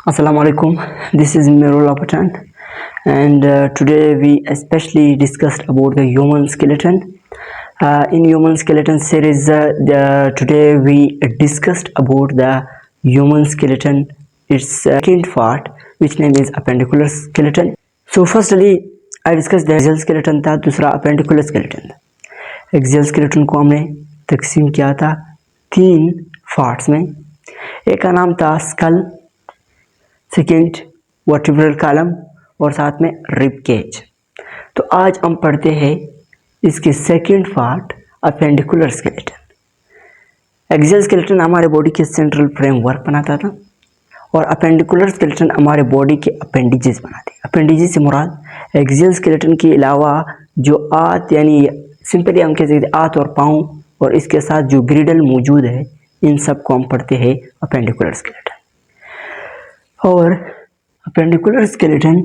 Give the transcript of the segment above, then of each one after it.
Assalamu alaikum. This is Mirullah Patan, and today we especially discussed about the human skeleton. In human skeleton series, today we discussed about the human skeleton. Its second part, which name is appendicular skeleton. So, firstly, I discussed the axial skeleton था, दूसरा appendicular skeleton था. Axial skeleton को हमने तकसीम किया था 3 parts में. एक का नाम था स्कल, सेकेंड वर्टिब्रल कॉलम और साथ में रिब केज. तो आज हम पढ़ते हैं इसके second part appendicular skeleton. Axial skeleton हमारे बॉडी के सेंट्रल फ्रेमवर्क बनाता था और अपेंडिकुलर स्केलेटन हमारे बॉडी के अपेंडिजेस बनाते हैं. अपेंडिजेस से मुराद एक्सियल स्केलेटन के अलावा जो आंत यानी सिंपली हम कह सकते आंत और पाँव और इसके साथ जो ग्रिडल मौजूद है, इन सब को हम पढ़ते हैं अपेंडिकुलर स्केलेटन. और अपेंडिकुलर स्केलेटन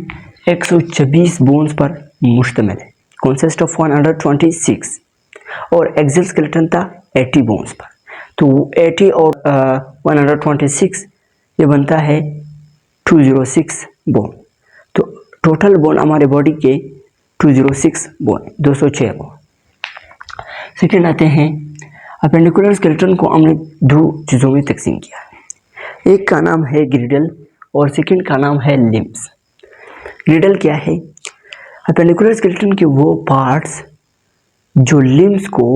126 बोन्स पर मुश्तमिल है, कंसिस्ट ऑफ 126, और एक्सियल स्केलेटन था 80 बोन्स पर. तो 80 और 126 ये बनता है 206 बोन. तो टोटल बोन हमारे बॉडी के 206 बोन, 206 बोन. सेकेंड आते हैं अपेंडिकुलर स्केलेटन को हमने 2 चीज़ों में तकसीम किया है. एक का नाम है ग्रिडल और सेकंड का नाम है लिम्स. ग्रिडल क्या है? अपेंडिकुलर स्केलेटन के वो पार्ट्स जो लिम्स को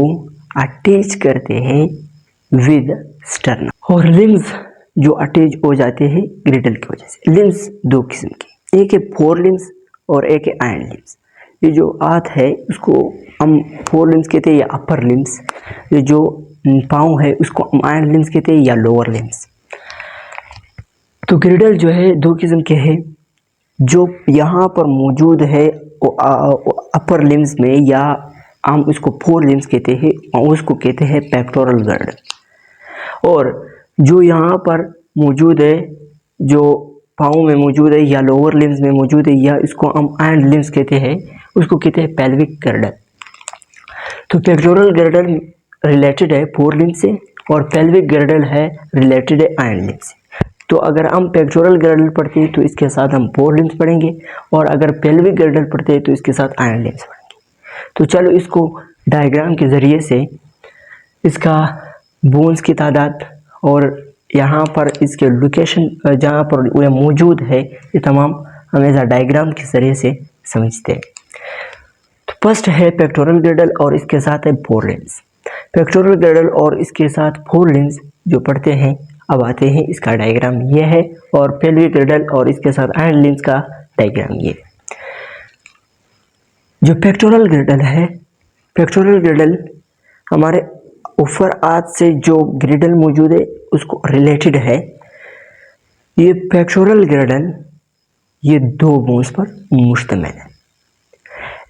अटैच करते हैं विद स्टर्नम, और लिम्स जो अटैच हो जाते हैं ग्रिडल की वजह से. लिम्स 2 किस्म के, एक है फोर लिम्स और एक है आयन लिम्स. ये जो हाथ है उसको हम फोर लिम्स कहते हैं या अपर लिम्स. ये जो पाँव है उसको हम आयन लिम्स कहते हैं या लोअर लिम्स. तो ग्रिडल जो है 2 किस्म के हैं, जो यहाँ पर मौजूद है अपर लिम्स में, या हम उसको फोर लिम्स कहते हैं और उसको कहते हैं पेक्टोरल गर्डल. और जो यहाँ पर मौजूद है, जो पाँव में मौजूद है या लोअर लिम्स में मौजूद है, या इसको हम आयन लिम्स कहते हैं, उसको कहते हैं पेल्विक गर्डल. तो पेक्टोरल गर्डल रिलेटेड है फोर लिम्स से और पेल्विक गर्डल है रिलेटेड है आयन लिम्स से. तो अगर हम पेक्टोरल गर्डल पढ़ते हैं तो इसके साथ हम फोर लिम्स पढ़ेंगे, और अगर पेल्विक गर्डल पढ़ते हैं तो इसके साथ आयन लिम्स पढ़ेंगे. तो चलो इसको डायग्राम के ज़रिए से इसका बोन्स की तादाद और यहाँ पर इसके लोकेशन जहाँ पर वह मौजूद है, ये तमाम हमेशा डायग्राम के ज़रिए से समझते हैं. तो फर्स्ट है पेक्टोरल गर्डल और इसके साथ है फोर लिम्स. पेक्टोरल गर्डल और इसके साथ फोर लिम्स जो पढ़ते हैं, अब आते हैं इसका डायग्राम ये है, और पेल्विक गर्डल और इसके साथ आयन लिम्स का डायग्राम ये. जो पेक्टोरल गर्डल है, पेक्टोरल गर्डल हमारे ऊपर हाथ से जो ग्रिडल मौजूद है उसको रिलेटेड है. ये पेक्टोरल गर्डल ये 2 बोन्स पर मुश्तमिल है.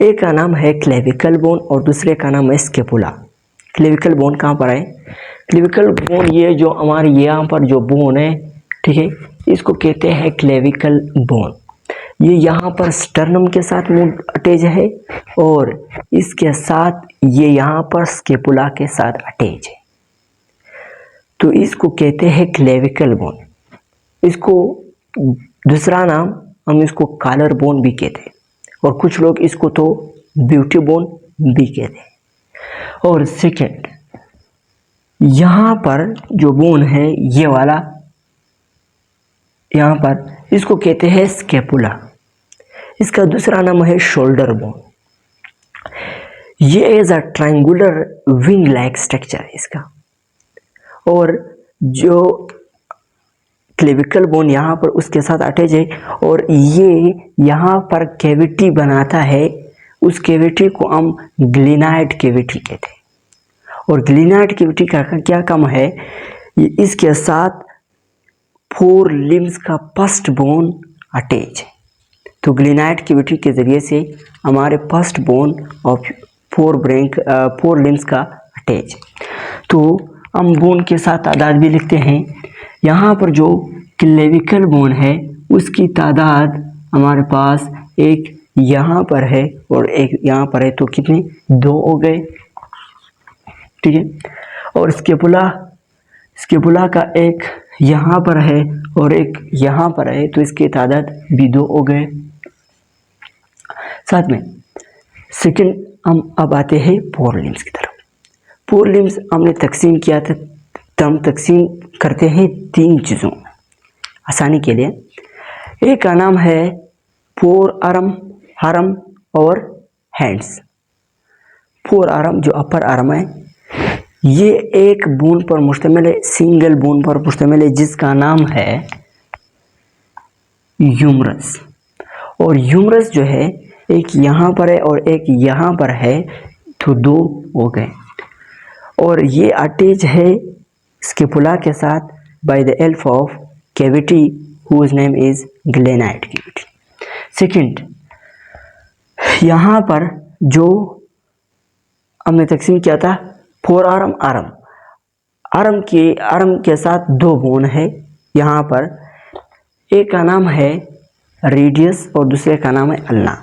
एक का नाम है क्लेविकल बोन और दूसरे का नाम है स्केपुला. क्लेविकल बोन कहाँ पर है? क्लेविकल बोन ये जो हमारे यहाँ पर जो बोन है, ठीक है, इसको कहते हैं क्लेविकल बोन. ये यहाँ पर स्टर्नम के साथ अटैच है और इसके साथ ये यहाँ पर स्केपुला के साथ अटैच है. तो इसको कहते हैं क्लेविकल बोन. इसको दूसरा नाम हम इसको कॉलर बोन भी कहते हैं, और कुछ लोग इसको तो ब्यूटी बोन भी कहते हैं. और सेकेंड यहाँ पर जो बोन है ये वाला, यहाँ पर इसको कहते हैं स्केपुला. इसका दूसरा नाम है शोल्डर बोन. ये as a triangular wing like structure है इसका. और जो क्लेविकल बोन यहाँ पर उसके साथ अटैच है, और ये यहाँ पर कैविटी बनाता है. उस कैविटी को हम ग्लिनाइड कैविटी कहते हैं. और ग्लिनाइड कैविटी का क्या काम है? ये इसके साथ फोर लिम्स का फर्स्ट बोन अटैच है. तो ग्लिनाइड कैविटी के ज़रिए से हमारे first bone of four limbs का अटैच. तो हम बोन के साथ तादाद भी लिखते हैं. यहाँ पर जो क्लेविकल बोन है उसकी तादाद हमारे पास एक यहाँ पर है और एक यहाँ पर है, तो कितने? 2 हो गए, ठीक है. और स्केपुला स्केपुला का एक यहाँ पर है और एक यहाँ पर है, तो इसके तादाद भी 2 हो गए। साथ में सेकंड हम अब आते हैं फोर लिम्स की तरफ। फोर लिम्स हमने तकसीम किया था, तो हम तकसीम करते हैं 3 चीज़ों आसानी के लिए। एक का नाम है फोर आर्म, आर्म और हैंड्स। फोर आर्म जो अपर आर्म है, ये एक बोन पर मुश्तमिल है, सिंगल बोन पर मुश्तमिल है, जिसका नाम है ह्यूमरस। और ह्यूमरस जो है एक यहाँ पर है और एक यहाँ पर है, तो 2 हो गए। और ये अटैच है स्केपुला के साथ by the help of cavity whose name is glenoid cavity. Second, यहाँ पर जो हमने तकसीम किया था फोर आर्म, आर्म के साथ 2 बोन है यहाँ पर। एक का नाम है रेडियस और दूसरे का नाम है ulna.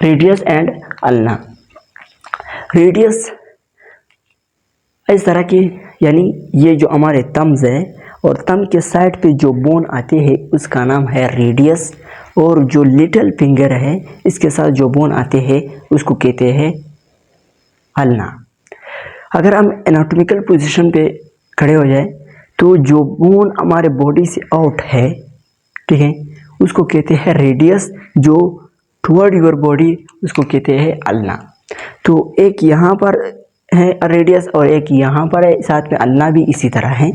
Radius and ulna. Radius इस तरह की, यानी ये जो हमारे थम्स है और थंब के साइड पे जो बोन आते हैं उसका नाम है रेडियस, और जो लिटिल फिंगर है इसके साथ जो बोन आते हैं उसको कहते हैं अल्ना। अगर हम एनाटॉमिकल पोजीशन पे खड़े हो जाए तो जो बोन हमारे बॉडी से आउट है, ठीक है, उसको कहते हैं रेडियस, जो टुवर्ड योर बॉडी उसको कहते हैं अल्ना। तो एक यहाँ पर है रेडियस और एक यहाँ पर है, साथ में अल्ना भी इसी तरह है।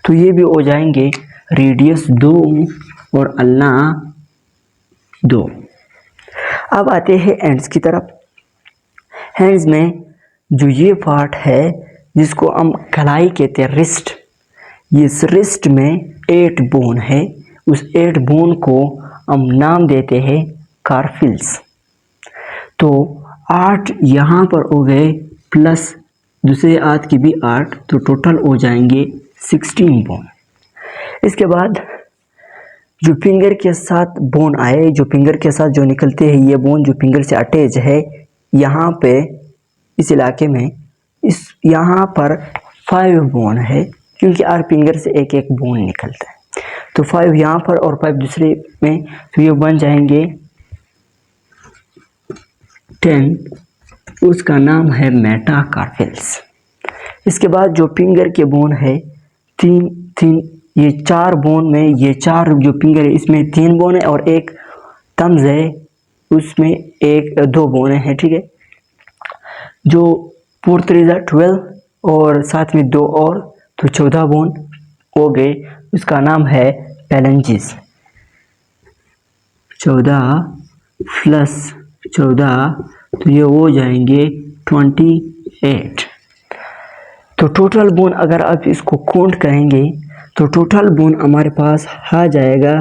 तो ये भी हो जाएंगे रेडियस 2 और अल्ना 2। अब आते हैं हैंड्स की तरफ। हैंड्स में जो ये पार्ट है जिसको हम कलाई कहते हैं, रिस्ट, इस रिस्ट में 8 बोन है। उस 8 बोन को हम नाम देते हैं कार्फिल्स। तो 8 यहाँ पर हो गए प्लस दूसरे हाथ की भी 8, तो टोटल हो जाएंगे 16 बोन। इसके बाद जो फिंगर के साथ बोन आए, जो फिंगर के साथ जो निकलते हैं, ये बोन जो फिंगर से अटैच है यहाँ पे इस इलाके में, इस यहाँ पर 5 बोन है, क्योंकि हर फिंगर से एक एक बोन निकलता है। तो 5 यहाँ पर और 5 दूसरे में, तो ये बन जाएंगे 10। उसका नाम है मेटाकार्पेल्स। इसके बाद जो फिंगर के बोन है 3, ये 4 बोन में, ये 4 जो फिंगर है इसमें 3 बोन है और एक थम्स है उसमें 2 बोन है, ठीक है। जो 4 3 12 और साथ में 2 और, तो 14 बोन हो गए। उसका नाम है पैलेंजिस। 14 प्लस 14, तो ये हो जाएंगे 28। तो टोटल बोन अगर आप इसको काउंट करेंगे तो टोटल बोन हमारे पास आ जाएगा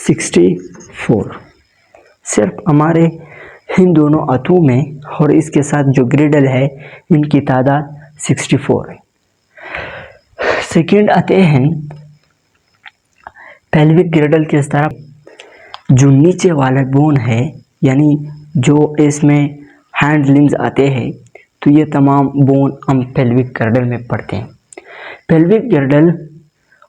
64। सिर्फ हमारे इन दोनों हाथों में और इसके साथ जो ग्रिडल है इनकी तादाद 64 है। सेकेंड आते हैं पेल्विक ग्रिडल के तरफ। जो नीचे वाला बोन है, यानी जो इसमें हैंड लिम्स आते हैं, तो ये तमाम बोन हम पेल्विक गर्डल में पढ़ते हैं। पेल्विक गर्डल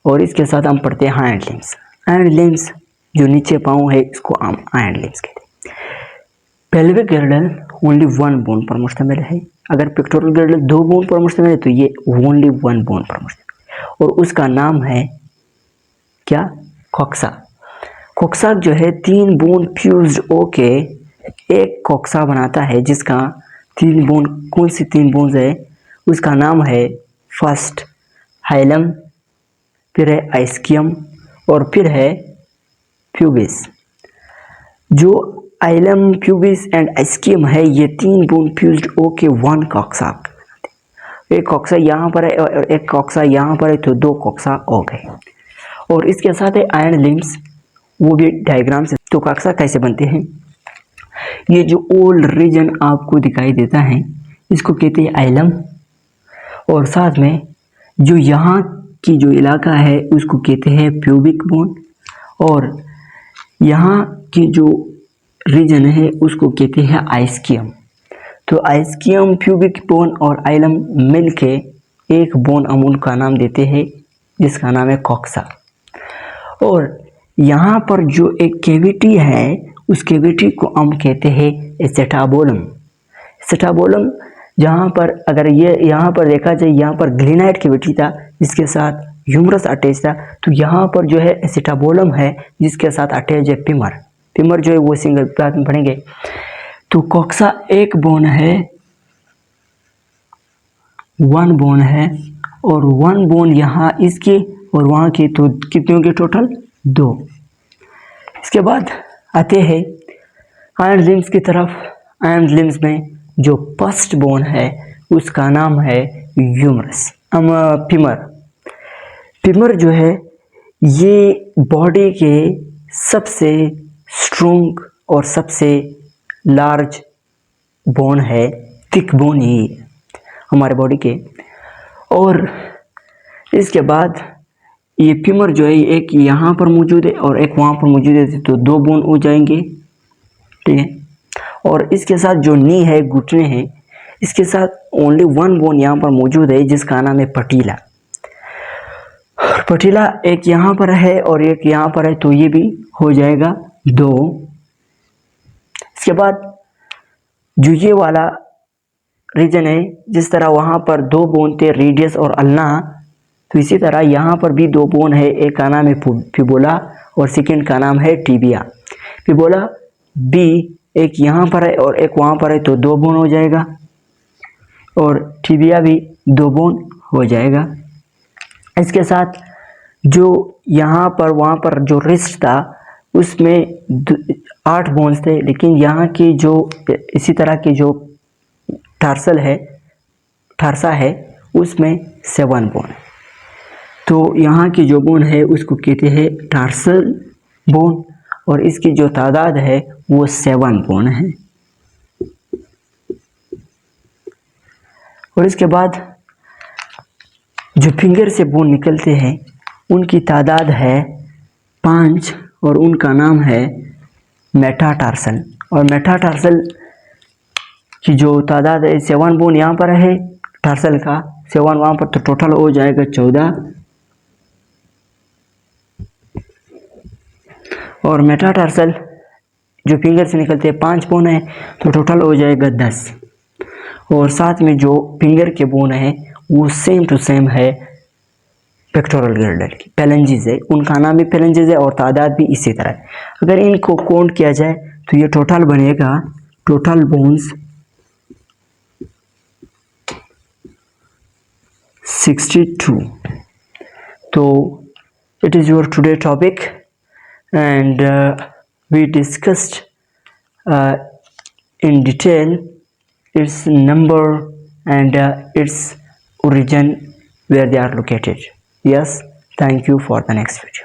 और इसके साथ हम पढ़ते हैं हैंड लिम्स। हैंड लिम्स जो नीचे पाँव है इसको हम हैंड लिम्स कहते हैं। पेल्विक गर्डल ओनली 1 बोन पर मुश्तमिल है। अगर पेक्टोरल गर्डल 2 बोन पर मुश्तमिल है तो ये ओनली 1 बोन पर मुश्तमिल है, और उसका नाम है क्या? कॉक्सा। कॉक्सा जो है 3 बोन फ्यूज्ड होके एक कॉक्सा बनाता है, जिसका 3 बोन, कौन सी 3 बोन्स है उसका नाम है फर्स्ट हाइलम, फिर है आइस्कियम और फिर है प्यूबिस। जो आइलम, प्यूबिस एंड आइस्कियम है, ये 3 बोन फ्यूज्ड होके 1 कॉक्सा बनाते हैं। एक कॉक्सा यहाँ पर है और एक कॉक्सा यहाँ पर है, तो 2 कॉक्सा हो गए। और इसके साथ है आयरन लिम्स, वो भी डायग्राम से। तो कॉक्सा कैसे बनते हैं? ये जो ओल्ड रीजन आपको दिखाई देता है इसको कहते हैं आइलम, और साथ में जो यहाँ की जो इलाका है उसको कहते हैं प्यूबिक बोन, और यहाँ की जो रीजन है उसको कहते हैं आइस्कियम। तो आइस्कियम, प्यूबिक बोन और आइलम मिलके एक बोन अमूल का नाम देते हैं जिसका नाम है कॉक्सा। और यहाँ पर जो एक कैविटी है उस कैविटी को हम कहते हैं एसेटाबोलम। एसेटाबोलम जहाँ पर अगर ये यहाँ पर देखा जाए, यहाँ पर ग्लिनाइट कैविटी था जिसके साथ ह्यूमरस अटैच था, तो यहाँ पर जो है एसेटाबोलम है जिसके साथ अटैच है पिमर। पिमर जो है वो सिंगल क्लास में पढ़ेंगे। तो कॉक्सा एक बोन है, वन बोन है, और वन बोन यहाँ इसके और वहाँ के, तो कितने होंगे टोटल? 2। इसके बाद आते हैं आयन लिम्स की तरफ। आयन लिम्स में जो फर्स्ट बोन है उसका नाम है ह्यूमरस पिमर। पिमर जो है ये बॉडी के सबसे स्ट्रोंग और सबसे लार्ज बोन है, थिक बोन ही है हमारे बॉडी के। और इसके बाद ये फीमर जो है एक यहाँ पर मौजूद है और एक वहाँ पर मौजूद है, तो 2 बोन हो जाएंगे, ठीक है। और इसके साथ जो नी है, घुटने हैं, इसके साथ ओनली 1 बोन यहाँ पर मौजूद है जिसका नाम है पटीला। पटीला एक यहाँ पर है और एक यहाँ पर है, तो ये भी हो जाएगा 2। इसके बाद जो ये वाला रीजन है, जिस तरह वहाँ पर 2 बोन थे रेडियस और अल्ना, तो इसी तरह यहाँ पर भी 2 बोन है। एक का नाम है फिबुला और सेकंड का नाम है टिबिया। फिबुला बी एक यहाँ पर है और एक वहाँ पर है, तो 2 बोन हो जाएगा, और टिबिया भी 2 बोन हो जाएगा। इसके साथ जो यहाँ पर वहाँ पर जो रिस्ट था उसमें 8 बोन्स थे, लेकिन यहाँ की जो इसी तरह की जो टार्सा है उसमें 7 बोन है। तो यहाँ की जो बोन है उसको कहते हैं टार्सल बोन, और इसकी जो तादाद है वो 7 बोन है। और इसके बाद जो फिंगर से बोन निकलते हैं उनकी तादाद है 5, और उनका नाम है मेटाटार्सल। और मेटाटार्सल की जो तादाद है 7 बोन यहाँ पर है, टार्सल का 7 वहाँ पर, तो टोटल हो जाएगा 14। और मेटाटार्सल जो फिंगर से निकलते हैं 5 बोन है, तो टोटल हो जाएगा 10। और साथ में जो फिंगर के बोन है वो सेम टू सेम है पेक्टोरल गिल्डर की, पैलेंजिस है, उनका नाम भी पैलेंजिस है और तादाद भी इसी तरह है। अगर इनको काउंट किया जाए तो ये टोटल बनेगा, टोटल बोन्स 62। तो it is your today topic, and we discussed in detail its number and its origin, where they are located. Yes, thank you for the next video.